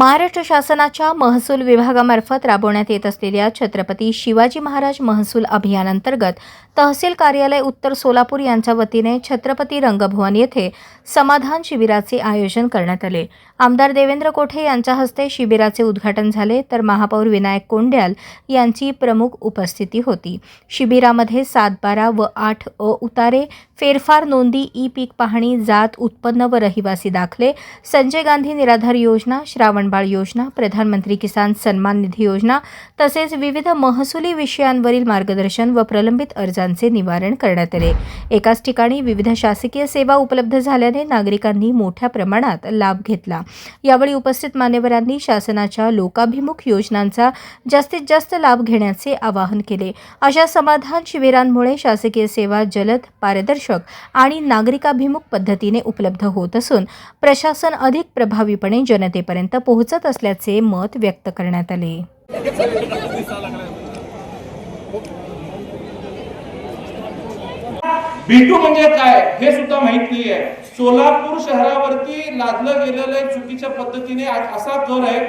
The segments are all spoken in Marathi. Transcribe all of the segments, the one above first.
महाराष्ट्र शासनाच्या महसूल विभागामार्फत राबवण्यात येत असलेल्या छत्रपती शिवाजी महाराज महसूल अभियानांतर्गत तहसील कार्यालय उत्तर सोलापूर यांच्या वतीने छत्रपती रंगभवन येथे समाधान शिबिराचे आयोजन करण्यात आले। आमदार देवेंद्र कोठे यांच्या हस्ते शिबिराचे उद्घाटन झाले, तर महापौर विनायक कोंड्याल यांची प्रमुख उपस्थिती होती। शिबिरामध्ये 7-12 व 8 उतारे, फेरफार नोंदी, ई-पीक पाहणी, जात उत्पन्न व रहिवासी दाखले, संजय गांधी निराधार योजना, श्रावणबाळ योजना, प्रधानमंत्री किसान सन्मान निधी योजना तसेच विविध महसुली विषयांवरील मार्गदर्शन व प्रलंबित अर्जांचे निवारण करण्यात आले। एकाच ठिकाणी विविध शासकीय सेवा उपलब्ध झाल्याने नागरिकांनी मोठ्या प्रमाणात लाभ घेतला। यावेळी उपस्थित मान्यवरांनी शासनाच्या लोकाभिमुख योजनांचा जास्तीत जास्त लाभ घेण्याचे आवाहन केले। अशा समाधान शिबिरांमुळे शासकीय सेवा जलद, पारदर्शक आणि नागरिकाभिमुख पद्धतीने उपलब्ध होत असून प्रशासन अधिक प्रभावीपणे जनतेपर्यंत पोहोचत असल्याचे मत व्यक्त करण्यात आले। B2 म्हणजे काय हे सुद्धा माहित नाहीये। सोलापूर शहरावरती लादलं गेलेलं चुकीच्या पद्धतीने असा कर आहे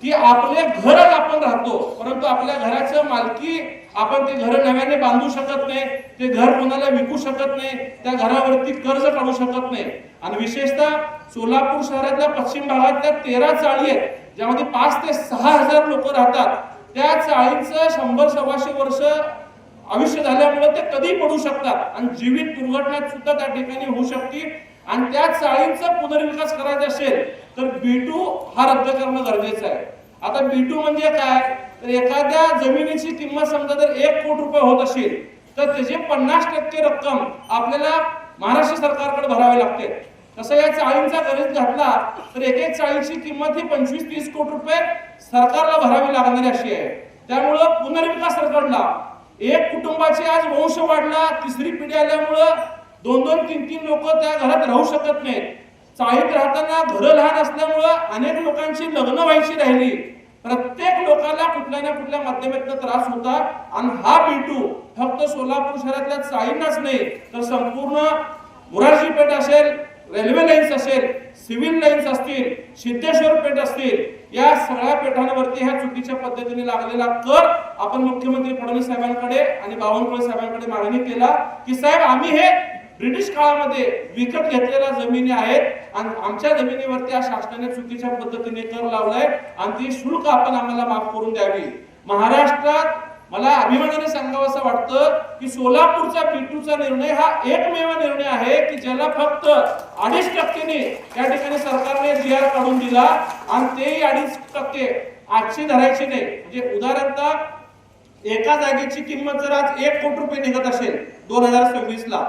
की आपले घरच आपण राहतो, परंतु आपल्या घराचं मालकी आपण ते घर नव्याने बांधू शकत नाही, ते घर कोणाला विकू शकत नाही, त्या घरावरती कर्ज काढू शकत नाही। आणि विशेषतः सोलापूर शहरातल्या पश्चिम भागातल्या 13 चाळी आहेत ज्यामध्ये 5 ते 6 हजार लोक राहतात। त्या चाळींचं 100-125 वर्ष आयुष्य झाल्यामुळे ते कधी पडू शकतात आणि जीवित दुर्घटना सुद्धा त्या ठिकाणी होऊ शकते। आणि त्या चाळींचा पुनर्विकास करायचा असेल तर B2 हा रद्द करणं गरजेचं आहे। आता B2 म्हणजे काय, तर एखाद्या जमिनीची किंमत समजा जर 1 कोटी रुपये होत असेल तर त्याची 50% रक्कम आपल्याला महाराष्ट्र सरकारकडे भरावी लागते। तसं या चाळींचा गणित घातला तर एक चाळीची किंमत ही 25-30 कोटी रुपये सरकारला भरावी लागणारी अशी आहे। त्यामुळे पुनर्विकास रखडला, एक कुटुंबाचे आज वंश वाढला, तिसरी पिढी आल्यामुळे 2-2, 3-3 लोक त्या घरात राहू शकत नाहीत। चाळीत राहताना घर लहान असल्यामुळे अनेक लोकांची लग्न व्हायची राहिली। प्रत्येक लोकांना कुठल्या ना कुठल्या माध्यमातून त्रास होता आणि हा B2 फक्त सोलापूर शहरातल्या चाळींनाच नाही तर संपूर्ण मोरारजी पेठ असेल, रेल्वे लाईन्स असेल, सिव्हिल लाईन्स असतील, सिद्धेश्वर पेठ असतील, या सगळ्या पेठांवरती ह्या चुकीच्या पद्धतीने लागलेला कर आपण मुख्यमंत्री फडणवीस साहेबांकडे आणि बावनकुळे साहेबांकडे मागणी केला की साहेब आम्ही हे ब्रिटिश काळामध्ये विकत घेतलेल्या जमिनी आहेत आणि आमच्या जमिनीवरती या शासनाने चुकीच्या पद्धतीने कर लावलाय आणि ती शुल्क आपण आम्हाला माफ करून द्यावी। महाराष्ट्रात मला अभिमानाने सांगावंसं वाटतं की सोलापूरचा B2चा निर्णय हा एकमेव निर्णय आहे की ज्याला फक्त 2.5% या ठिकाणी सरकारने GR काढून दिला आणि तेही 2.5% आजची धरायची नाही। म्हणजे उदाहरणतः एका जागेची किंमत जर आज 1 कोटी रुपये निघत असेल 2026 ला,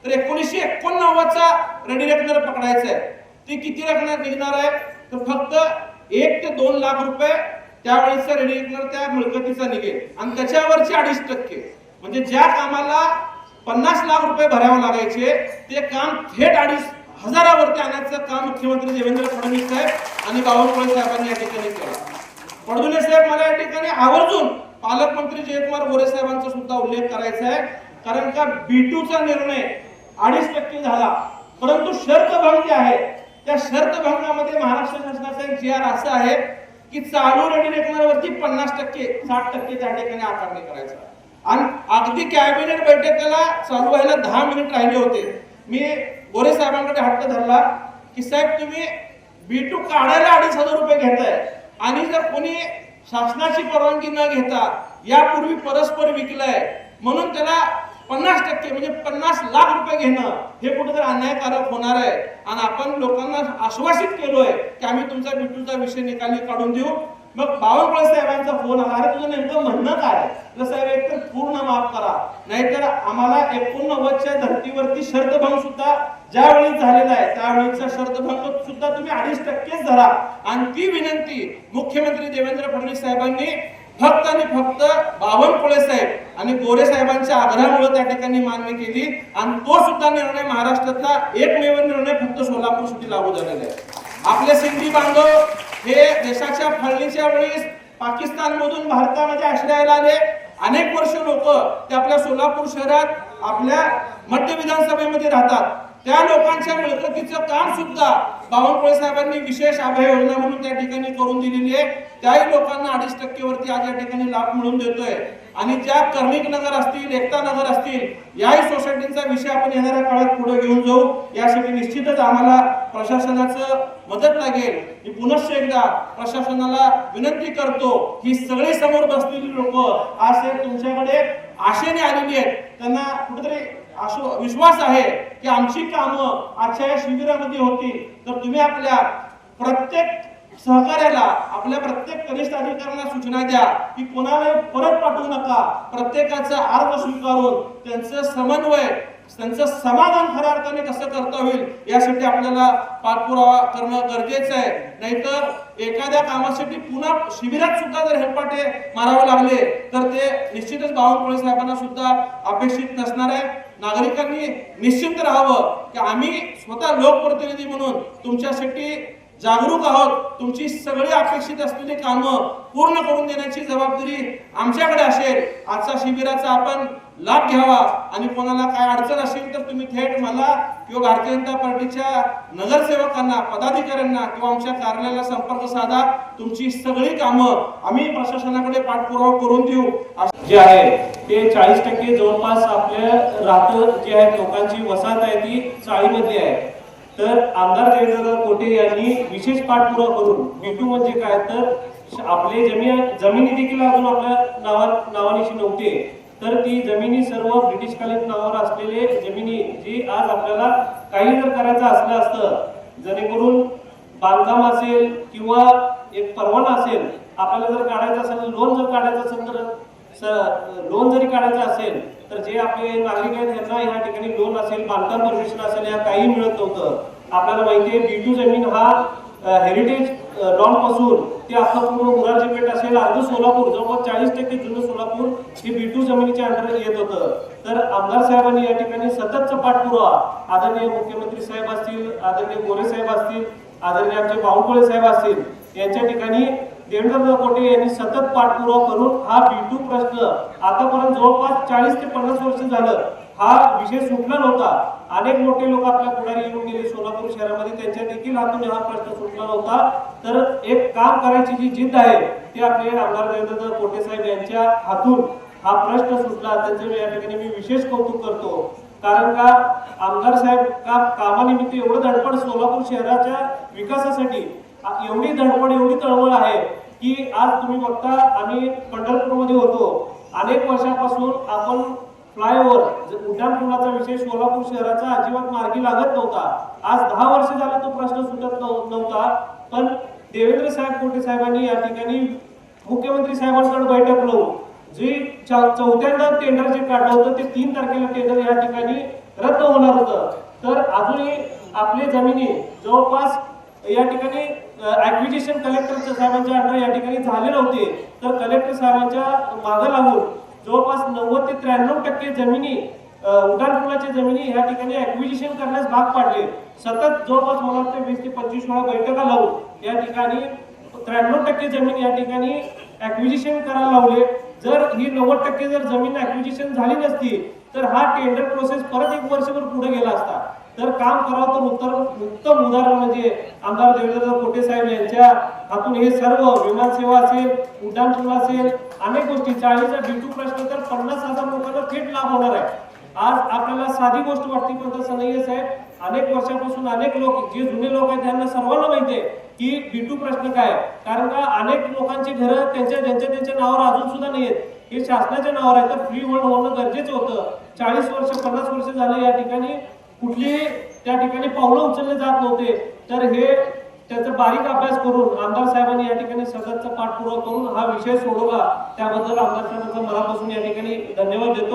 तर 1989 चा रेडी रेकनर पकडायचा आहे, ती किती रकम निघणार आहे तर फक्त 1 ते 2 लाख रुपये त्यावेळेचा रेडी रेकनर त्या मिळकतीचा निघेल आणि त्याच्यावरचे 2.5%, म्हणजे ज्या कामाला 50 लाख रुपये भरावे लागायचे ते काम थेट 2,500 वरती आणायचं काम मुख्यमंत्री देवेंद्र फडणवीस साहेब आणि बावनकुळे साहेबांनी या ठिकाणी केलं। पडवले साहेब मला या ठिकाणी आवर्जून पालकमंत्री जयकुमार गोरे साहेबांचा सुद्धा उल्लेख करायचा आहे, कारण का B2चा निर्णय 2.5% झाला, परंतु शर्तभंग जे आहे त्या शर्तभंगामध्ये महाराष्ट्र शासनाचा एक GR असा आहे की चालू रेडी रेकनरवरती 50%, 60% त्या ठिकाणी आकारणी करायचा। आणि अगदी कॅबिनेट बैठकीला चालू व्हायला 10 मिनिट राहिले होते, मी गोरे साहेबांकडे हट्ट धरला की साहेब तुम्ही B2 काढायला 2,500 रुपये घेताय आणि जर कोणी शासनाची परवानगी न घेता यापूर्वी परस्पर विकलाय म्हणून त्याला 50% म्हणजे 50 लाख रुपये घेणं हे कुठेतरी अन्यायकारक होणार आहे। आणि आपण लोकांना आश्वासित केलोय की आम्ही तुमचा B2चा विषय निकाली काढून देऊ। मग बावनकुळे साहेबांचा फोन आला, अरे तुझं नेमकं म्हणणं काय? साहेब एकतर पूर्ण माफ करा, नाहीतर आम्हाला 89च्या धर्तीवरती शर्तभंग सुद्धा ज्यावेळी झालेला आहे त्यावेळीचा शर्तभंग सुद्धा तुम्ही 2.5%च धरा। आणि ती विनंती मुख्यमंत्री देवेंद्र फडणवीस साहेबांनी फक्त आणि फक्त बावनकुळे साहेब आणि गोरे साहेबांच्या आग्रहामुळे त्या ठिकाणी मान्य केली आणि तो सुद्धा निर्णय महाराष्ट्रातला एकमेव निर्णय फक्त सोलापूरसाठी लागू झालेला आहे। आपले सिंधी बांधव हे देशाच्या फाळणीच्या वेळेस पाकिस्तान मधून भारतामध्ये आश्रयाला आले, अनेक वर्ष लोक ते आपल्या सोलापूर शहरात आपल्या मध्य विधानसभेमध्ये राहतात। त्या लोकांच्या मिळकतीचं काम सुद्धा बावनकुळे साहेबांनी विशेष अभय योजना म्हणून त्या ठिकाणी करून दिलेली आहे. त्याही लोकांना 2.5% वरती आज या ठिकाणी लाभ मिळवून देतोय. आणि ज्या कर्णिक नगर असतील, एकता नगर असतील, याही सोसायटींचा विषय आपण येणाऱ्या काळात पुढे घेऊन जाऊ. यासाठी निश्चितच आम्हाला प्रशासनाचं मदत लागेल. मी पुनश्च एकदा प्रशासनाला विनंती करतो की सगळे समोर बसलेली लोक आज तुमच्याकडे आशेने आलेली आहेत. त्यांना कुठेतरी विश्वास आहे की आमची कामं आजच्या या शिबिरामध्ये होती. तर तुम्ही आपल्या प्रत्येक सहकार्याला, आपल्या प्रत्येक कनिष्ठ अधिकाऱ्यांना सूचना द्या की कोणाला परत पाठवू नका. प्रत्येकाचा अर्ज स्वीकारून त्यांचं समन्वय, त्यांचं समाधान खऱ्या अर्थाने कसं करता होईल यासाठी आपल्याला पाठपुरावा करणं गरजेचं आहे. नाहीतर एखाद्या कामासाठी पुन्हा शिबिरात सुद्धा जर हेलपाटे मारावे लागले तर ते निश्चितच बावनकुळे साहेबांना सुद्धा अपेक्षित नसणार आहे. नागरिकांनी निश्चिंत राहावं की आम्ही स्वतः लोकप्रतिनिधी म्हणून तुमच्यासाठी जागरूक आहोत. तुमची सगळी अपेक्षित असलेली कामं पूर्ण करून देण्याची जबाबदारी आमच्याकडे असेल. आजच्या शिबिराचा आपण लाभ घ्यावा आणि कोणाला काय अडचण असेल तर तुम्ही थेट मला किंवा भारतीय जनता पार्टीच्या नगरसेवकांना, पदाधिकाऱ्यांना किंवा आमच्या कार्यालयाला संपर्क साधा. तुमची सगळी कामं आम्ही प्रशासनाकडे पाठपुरावा करून देऊ. जे आहे ते 40% जवळपास आपल्या राहतं जे आहे लोकांची वसाहत आहे ती चाळीमधली आहे. तर आमदार देवेंद्र कोटे यांनी विशेष पाठपुरावा करून B2 म्हणजे काय तर आपले जमिनी देखील अजून आपल्या नावानिशी नव्हते. तर ती जमिनी सर्व ब्रिटिशकालीन नावावर असलेले जमिनी जी आज आपल्याला काही जर करायचं असलं असतं, जेणेकरून बांधकाम असेल किंवा एक परवाना असेल, आपल्याला जर काढायचं असेल, लोन जर काढायचं असेल तर लोन जरी काढायचं असेल तर जे आपले नागरिक आहेत त्यांना या ठिकाणी लोन असेल, बांधकाम परमिशन असेल, या काही मिळत नव्हतं. आपल्याला माहिती आहे B2 जमीन हा हेरिटेज लॉन पासून ते आता पूर्ण मुरारजी पेठ असेल, अर्ध सोलापूर, जवळपास 40% जुनं सोलापूर हे B2 जमिनीच्या अंडर येत होतं. तर आमदार साहेबांनी या ठिकाणी सततचा पाठपुरावा, आदरणीय मुख्यमंत्री साहेब असतील, आदरणीय गोरे साहेब असतील, आदरणीय आमचे बावनकुळे साहेब असतील, यांच्या ठिकाणी देवेंद्र कोटे यांनी सतत पाठपुरावा करून हा B2 प्रश्न आतापर्यंत जवळपास 40 ते 50 वर्ष झालं हा विषय सुटला नव्हता. अनेक मोठे लोक आपल्या पुढारी येऊन गेले सोलापूर शहरामध्ये, त्यांच्या देखील हातून हा प्रश्न सुटला नव्हता. तर एक काम करायची जी जिद्द आहे ती आपले आमदार देवेंद्र कोटे साहेब यांच्या हातून हा प्रश्न सुटला. त्यांचं या ठिकाणी मी विशेष कौतुक करतो. कारण का आमदार साहेब कामानिमित्त एवढं धडपड सोलापूर शहराच्या विकासासाठी एवढी धडपड, एवढी तळमळ आहे की आज तुम्ही बघता आम्ही पंढरपूरमध्ये होतो. अनेक वर्षापासून आपण फ्लायओव्हर उड्डाणपुलाचा विषय सोलापूर शहराचा अजिबात मार्गी लागत नव्हता. आज 10 वर्ष झाले तो प्रश्न सुटत नव्हता. पण देवेंद्र साहेब कोटे साहेबांनी या ठिकाणी मुख्यमंत्री साहेबांकडे बैठक लावून जे चौथ्यांदा टेंडर जे काढलं होतं ते 3 तारखेला टेंडर या ठिकाणी रद्द होणार होतं. तर अजूनही आपले जमिनी जवळपास या ठिकाणी ऍक्विजिशन कलेक्टर साहेबांच्या अंडर या ठिकाणी झाले नव्हते. तर कलेक्टर साहेबांच्या मागे लागून जवळपास 90 ते 93% जमिनी उड्डाणपुलाच्या जमिनी या ठिकाणी ऍक्विजिशन करण्यास भाग पाडले. सतत जवळपास मला वाटतं 20 ते 25 वेळा बैठका लावून या ठिकाणी 93% जमीन या ठिकाणी ऍक्विजिशन करायला लावले. जर ही 90% जर जमीन ऍक्विजिशन झाली नसती तर हा टेंडर प्रोसेस परत 1 वर्षभर पुढे गेला असता. तर काम करावं तर उत्तम उदाहरण म्हणजे आमदार देवेंद्र कोटे साहेब यांच्या हातून हे सर्व विमानसेवा असेल, उड्डाणपूल असेल, अनेक गोष्टी 40चा B2 प्रश्न तर 50,000 लोकांना थेट लाभ होणार आहे. आज आपल्याला साधी गोष्ट वाटते पण तसं नाहीये साहेब. अनेक वर्षापासून अनेक लोक जे जुने लोक आहेत त्यांना सर्वांना माहिती आहे की B2 प्रश्न काय. कारण का अनेक लोकांची घरं त्यांच्या नावावर अजून सुद्धा नाहीयेत, हे शासनाच्या नावावर आहे. तर फ्री होणं गरजेचं होतं. 40 वर्ष 50 वर्ष झाले या ठिकाणी कुठली त्या ठिकाणी पावलं उचलले जात नव्हते. तर हे त्याचा बारीक अभ्यास करून आमदार साहेबांनी या ठिकाणी सततचा पाठपुरावा करून हा विषय सोडवला. त्याबद्दल आमदार साहेबांचा मनापासून या ठिकाणी धन्यवाद देतो.